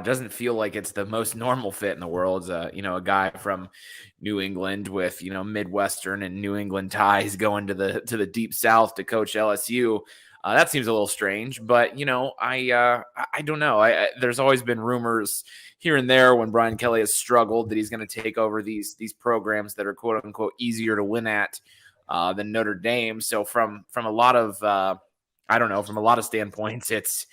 doesn't feel like it's the most normal fit in the world. A guy from New England with, Midwestern and New England ties going to the deep South to coach LSU. That seems a little strange, but I don't know. There's always been rumors here and there when Brian Kelly has struggled that he's going to take over these programs that are quote unquote easier to win at than Notre Dame. So from a lot of from a lot of standpoints, it's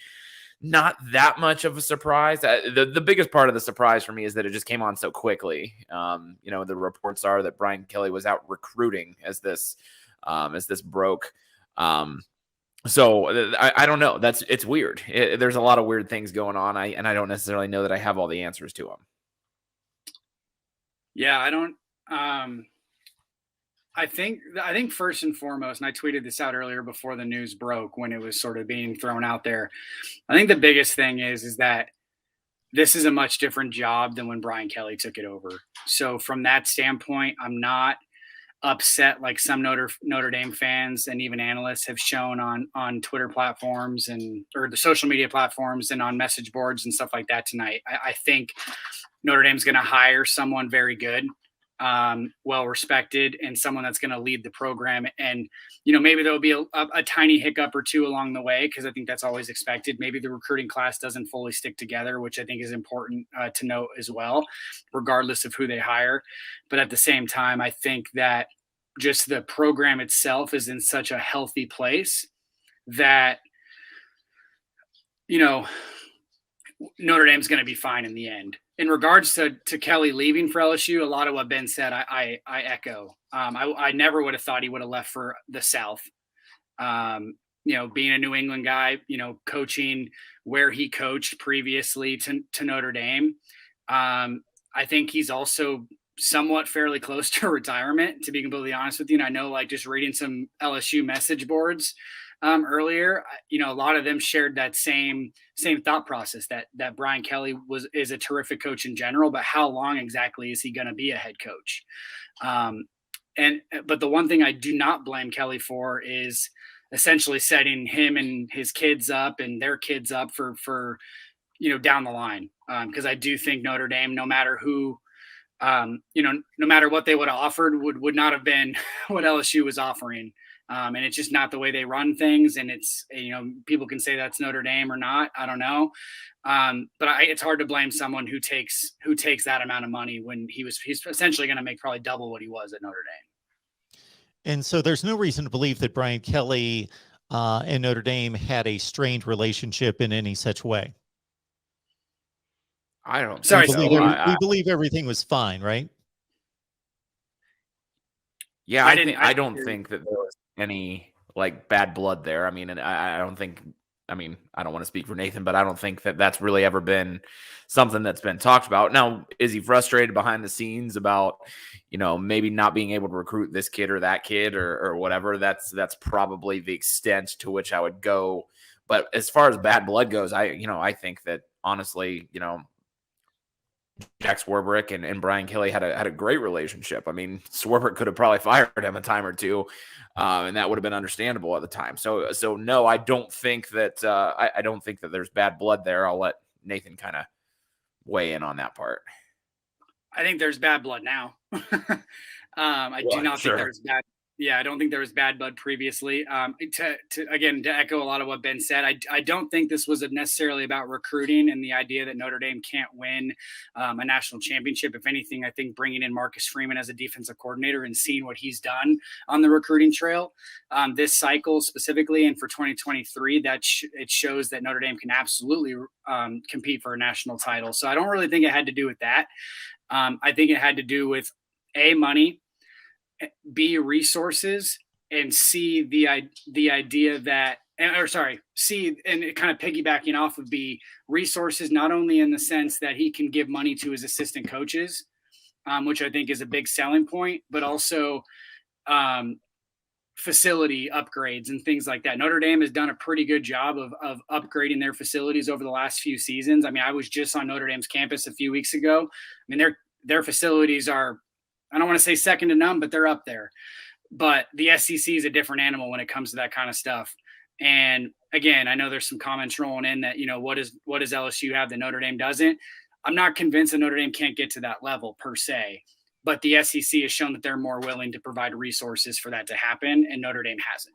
not that much of a surprise. The biggest part of the surprise for me is that it just came on so quickly. The reports are that Brian Kelly was out recruiting as this broke. So I don't know. It's weird. There's a lot of weird things going on. I don't necessarily know that I have all the answers to them. Yeah, I don't. I think first and foremost, and I tweeted this out earlier before the news broke when it was sort of being thrown out there. I think the biggest thing is that this is a much different job than when Brian Kelly took it over. So from that standpoint, I'm not upset like some Notre Dame fans and even analysts have shown on Twitter platforms or the social media platforms and on message boards and stuff like that tonight. I think Notre Dame's going to hire someone very good, well respected, and someone that's going to lead the program. And maybe there'll be a tiny hiccup or two along the way, because I think that's always expected. Maybe the recruiting class doesn't fully stick together, which I think is important to note as well, regardless of who they hire. But at the same time, I think that just the program itself is in such a healthy place that Notre Dame's going to be fine in the end. In regards to Kelly leaving for LSU, a lot of what Ben said, I echo. I never would have thought he would have left for the South. Being a New England guy, coaching where he coached previously to Notre Dame. I think he's also somewhat fairly close to retirement, to be completely honest with you. And I know, like, just reading some LSU message boards earlier, a lot of them shared that same thought process that Brian Kelly is a terrific coach in general, but how long exactly is he going to be a head coach? But the one thing I do not blame Kelly for is essentially setting him and his kids up and their kids up for down the line. Because I do think Notre Dame, no matter who, no matter what they would have offered, would not have been what LSU was offering. And it's just not the way they run things. And it's, people can say that's Notre Dame or not. I don't know. But it's hard to blame someone who takes that amount of money when he's essentially going to make probably double what he was at Notre Dame. And so there's no reason to believe that Brian Kelly and Notre Dame had a strained relationship in any such way. I don't. We believe everything was fine, right? Yeah, I don't think that there was any like bad blood there. I mean, and I don't think. I mean, I don't want to speak for Nathan, but I don't think that that's really ever been something that's been talked about. Now, is he frustrated behind the scenes about, maybe not being able to recruit this kid or that kid or whatever? That's probably the extent to which I would go. But as far as bad blood goes, I think that honestly, Jack Swarbrick and Brian Kelly had a great relationship. I mean, Swarbrick could have probably fired him a time or two, and that would have been understandable at the time. So no, I don't think that I don't think that there's bad blood there. I'll let Nathan kind of weigh in on that part. I think there's bad blood now. I do not think there's bad. Yeah, I don't think there was bad blood previously. To echo a lot of what Ben said, I don't think this was necessarily about recruiting and the idea that Notre Dame can't win a national championship. If anything, I think bringing in Marcus Freeman as a defensive coordinator and seeing what he's done on the recruiting trail this cycle specifically and for 2023, it shows that Notre Dame can absolutely compete for a national title. So I don't really think it had to do with that. I think it had to do with A, money, B, resources, and C, the idea that, C, and it kind of piggybacking off of B, resources, not only in the sense that he can give money to his assistant coaches, which I think is a big selling point, but also facility upgrades and things like that. Notre Dame has done a pretty good job of upgrading their facilities over the last few seasons. I mean, I was just on Notre Dame's campus a few weeks ago. I mean, their facilities are, I don't want to say second to none, but they're up there. But the SEC is a different animal when it comes to that kind of stuff. And again, I know there's some comments rolling in that, what does LSU have that Notre Dame doesn't? I'm not convinced that Notre Dame can't get to that level per se, but the SEC has shown that they're more willing to provide resources for that to happen, and Notre Dame hasn't.